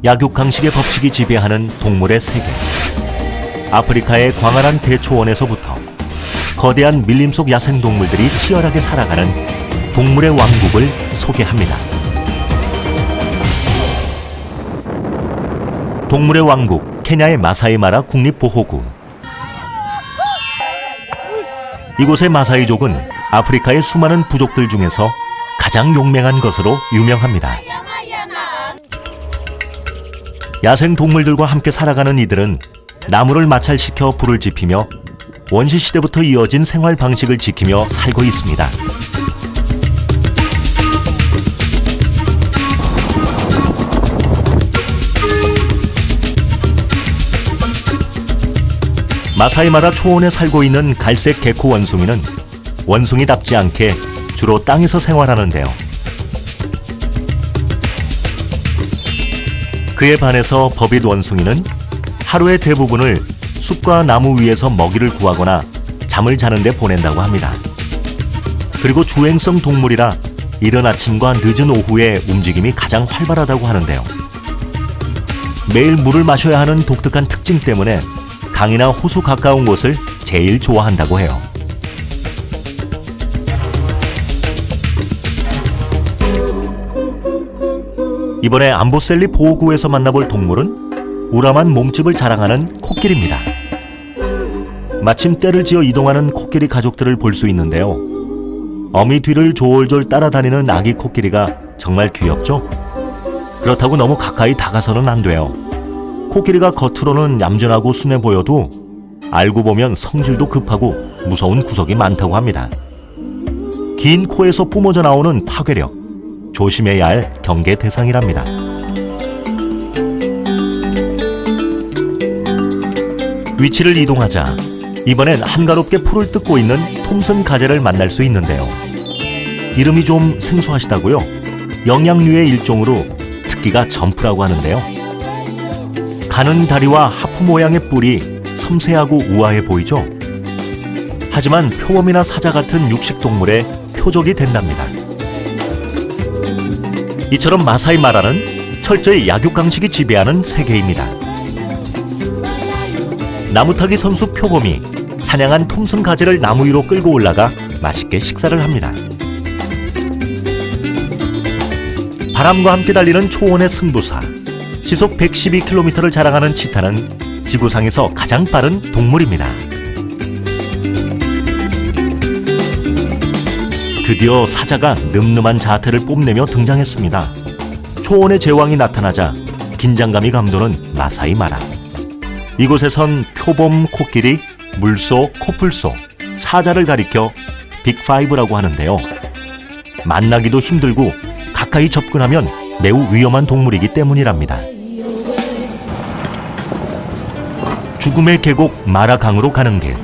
약육강식의 법칙이 지배하는 동물의 세계. 아프리카의 광활한 대초원에서부터 거대한 밀림 속 야생동물들이 치열하게 살아가는 동물의 왕국을 소개합니다. 동물의 왕국, 케냐의 마사이마라 국립보호구. 이곳의 마사이족은 아프리카의 수많은 부족들 중에서 가장 용맹한 것으로 유명합니다. 야생 동물들과 함께 살아가는 이들은 나무를 마찰시켜 불을 지피며 원시시대부터 이어진 생활 방식을 지키며 살고 있습니다. 마사이마라 초원에 살고 있는 갈색 개코 원숭이는 원숭이답지 않게 주로 땅에서 생활하는데요. 그에 반해서 버빗 원숭이는 하루의 대부분을 숲과 나무 위에서 먹이를 구하거나 잠을 자는 데 보낸다고 합니다. 그리고 주행성 동물이라 이른 아침과 늦은 오후에 움직임이 가장 활발하다고 하는데요. 매일 물을 마셔야 하는 독특한 특징 때문에 강이나 호수 가까운 곳을 제일 좋아한다고 해요. 이번에 암보셀리 보호구에서 만나볼 동물은 우람한 몸집을 자랑하는 코끼리입니다. 마침 떼를 지어 이동하는 코끼리 가족들을 볼 수 있는데요. 어미 뒤를 졸졸 따라다니는 아기 코끼리가 정말 귀엽죠? 그렇다고 너무 가까이 다가서는 안 돼요. 코끼리가 겉으로는 얌전하고 순해 보여도 알고 보면 성질도 급하고 무서운 구석이 많다고 합니다. 긴 코에서 뿜어져 나오는 파괴력, 조심해야 할 경계 대상이랍니다. 위치를 이동하자 이번엔 한가롭게 풀을 뜯고 있는 톰슨 가젤을 만날 수 있는데요. 이름이 좀 생소하시다고요? 영양류의 일종으로 특기가 점프라고 하는데요. 가는 다리와 하프 모양의 뿔이 섬세하고 우아해 보이죠? 하지만 표범이나 사자 같은 육식동물의 표적이 된답니다. 이처럼 마사이마라는 철저히 약육강식이 지배하는 세계입니다. 나무타기 선수 표범이 사냥한 톰슨 가젤을 나무 위로 끌고 올라가 맛있게 식사를 합니다. 바람과 함께 달리는 초원의 승부사, 시속 112km를 자랑하는 치타는 지구상에서 가장 빠른 동물입니다. 드디어 사자가 늠름한 자태를 뽐내며 등장했습니다. 초원의 제왕이 나타나자 긴장감이 감도는 마사이마라. 이곳에선 표범, 코끼리, 물소, 코뿔소, 사자를 가리켜 빅5라고 하는데요. 만나기도 힘들고 가까이 접근하면 매우 위험한 동물이기 때문이랍니다. 죽음의 계곡 마라강으로 가는 길.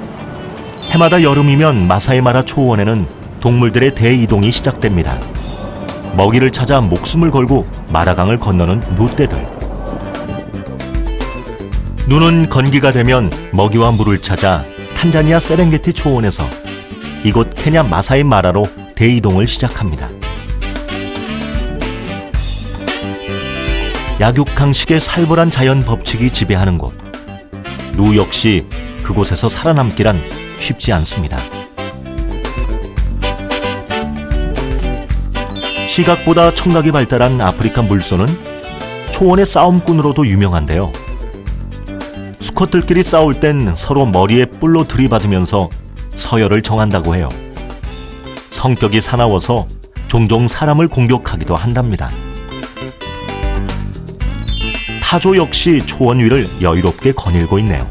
해마다 여름이면 마사이마라 초원에는 동물들의 대이동이 시작됩니다. 먹이를 찾아 목숨을 걸고 마라강을 건너는 누떼들. 눈은 건기가 되면 먹이와 물을 찾아 탄자니아 세렝게티 초원에서 이곳 케냐 마사이마라로 대이동을 시작합니다. 약육강식의 살벌한 자연 법칙이 지배하는 곳. 누 역시 그곳에서 살아남기란 쉽지 않습니다. 시각보다 청각이 발달한 아프리카 물소는 초원의 싸움꾼으로도 유명한데요. 수컷들끼리 싸울 땐 서로 머리에 뿔로 들이받으면서 서열을 정한다고 해요. 성격이 사나워서 종종 사람을 공격하기도 한답니다. 타조 역시 초원 위를 여유롭게 거닐고 있네요.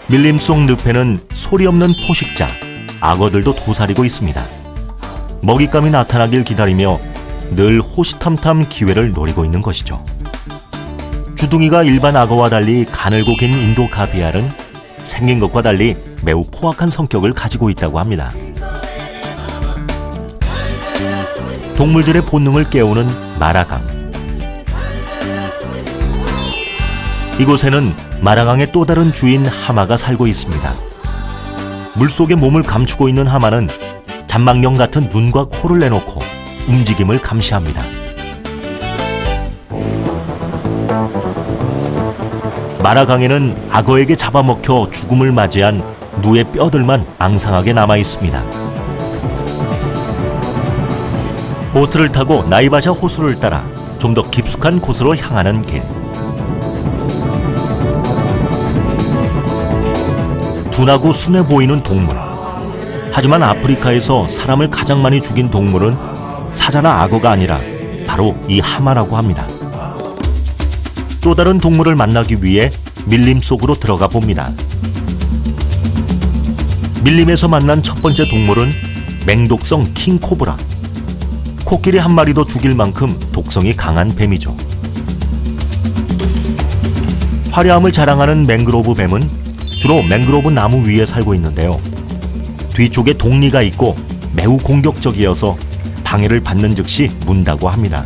밀림 속 늪에는 소리 없는 포식자, 악어들도 도사리고 있습니다. 먹잇감이 나타나길 기다리며 늘 호시탐탐 기회를 노리고 있는 것이죠. 주둥이가 일반 악어와 달리 가늘고 긴 인도 가비알은 생긴 것과 달리 매우 포악한 성격을 가지고 있다고 합니다. 동물들의 본능을 깨우는 마라강. 이곳에는 마라강의 또 다른 주인 하마가 살고 있습니다. 물속에 몸을 감추고 있는 하마는 잔망령 같은 눈과 코를 내놓고 움직임을 감시합니다. 마라강에는 악어에게 잡아먹혀 죽음을 맞이한 누의 뼈들만 앙상하게 남아 있습니다. 보트를 타고 나이바샤 호수를 따라 좀 더 깊숙한 곳으로 향하는 길. 둔하고 순해 보이는 동물. 하지만 아프리카에서 사람을 가장 많이 죽인 동물은 사자나 악어가 아니라 바로 이 하마라고 합니다. 또 다른 동물을 만나기 위해 밀림 속으로 들어가 봅니다. 밀림에서 만난 첫 번째 동물은 맹독성 킹코브라. 코끼리 한 마리도 죽일 만큼 독성이 강한 뱀이죠. 화려함을 자랑하는 맹그로브 뱀은 주로 맹그로브 나무 위에 살고 있는데요. 뒤쪽에 독리가 있고 매우 공격적이어서 방해를 받는 즉시 문다고 합니다.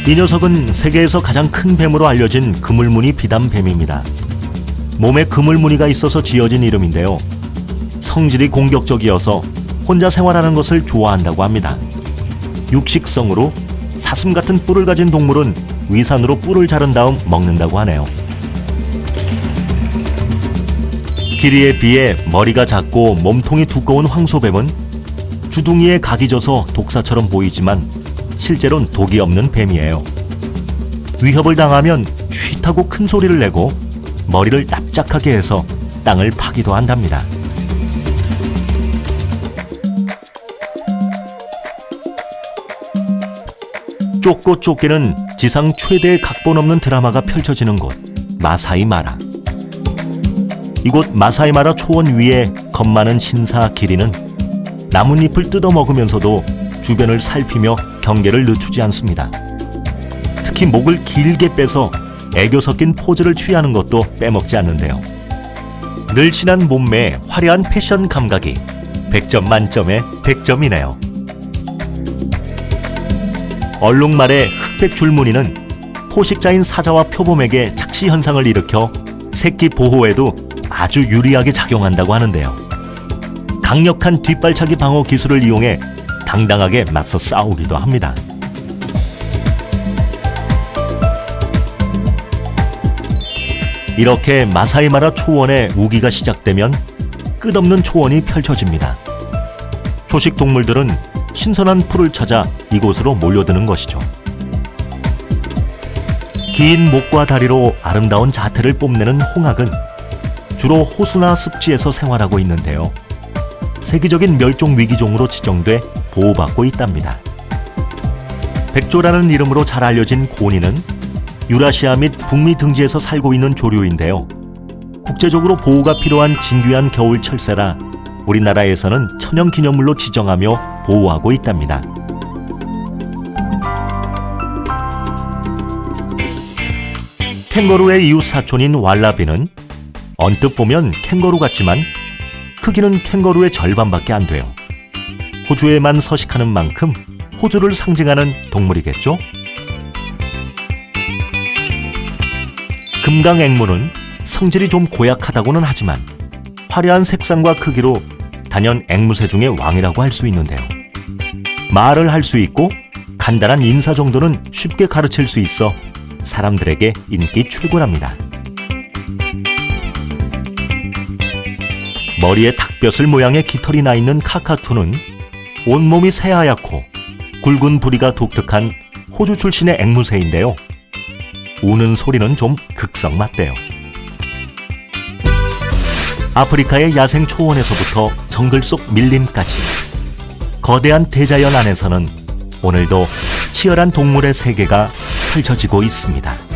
이 녀석은 세계에서 가장 큰 뱀으로 알려진 그물무늬 비단뱀입니다. 몸에 그물무늬가 있어서 지어진 이름인데요. 성질이 공격적이어서 혼자 생활하는 것을 좋아한다고 합니다. 육식성으로 사슴 같은 뿔을 가진 동물은 위산으로 뿔을 자른 다음 먹는다고 하네요. 길이에 비해 머리가 작고 몸통이 두꺼운 황소뱀은 주둥이에 각이 져서 독사처럼 보이지만 실제로는 독이 없는 뱀이에요. 위협을 당하면 쉿하고 큰 소리를 내고 머리를 납작하게 해서 땅을 파기도 한답니다. 쫓고 쫓기는 지상 최대의 각본 없는 드라마가 펼쳐지는 곳, 마사이 마라. 이곳 마사이 마라 초원 위에 겁 많은 신사 기린은 나뭇잎을 뜯어 먹으면서도 주변을 살피며 경계를 늦추지 않습니다. 특히 목을 길게 빼서 애교 섞인 포즈를 취하는 것도 빼먹지 않는데요. 늘씬한 몸매에 화려한 패션 감각이 100점 만점에 100점이네요. 얼룩말의 흑백 줄무늬는 포식자인 사자와 표범에게 착시 현상을 일으켜 새끼 보호에도 아주 유리하게 작용한다고 하는데요. 강력한 뒷발차기 방어 기술을 이용해 당당하게 맞서 싸우기도 합니다. 이렇게 마사이 마라 초원의 우기가 시작되면 끝없는 초원이 펼쳐집니다. 초식 동물들은 신선한 풀을 찾아 이곳으로 몰려드는 것이죠. 긴 목과 다리로 아름다운 자태를 뽐내는 홍학은 주로 호수나 습지에서 생활하고 있는데요. 세계적인 멸종 위기종으로 지정돼 보호받고 있답니다. 백조라는 이름으로 잘 알려진 고니는 유라시아 및 북미 등지에서 살고 있는 조류인데요. 국제적으로 보호가 필요한 진귀한 겨울 철새라 우리나라에서는 천연기념물로 지정하며 보호하고 있답니다. 캥거루의 이웃 사촌인 왈라비는 언뜻 보면 캥거루 같지만 크기는 캥거루의 절반밖에 안 돼요. 호주에만 서식하는 만큼 호주를 상징하는 동물이겠죠? 금강앵무는 성질이 좀 고약하다고는 하지만 화려한 색상과 크기로 단연 앵무새 중의 왕이라고 할 수 있는데요. 말을 할 수 있고 간단한 인사 정도는 쉽게 가르칠 수 있어 사람들에게 인기 최고랍니다. 머리에 닭뼈슬 모양의 깃털이 나 있는 카카투는 온몸이 새하얗고 굵은 부리가 독특한 호주 출신의 앵무새인데요. 우는 소리는 좀 극성 맞대요. 아프리카의 야생 초원에서부터 정글 속 밀림까지 거대한 대자연 안에서는 오늘도 치열한 동물의 세계가 펼쳐지고 있습니다.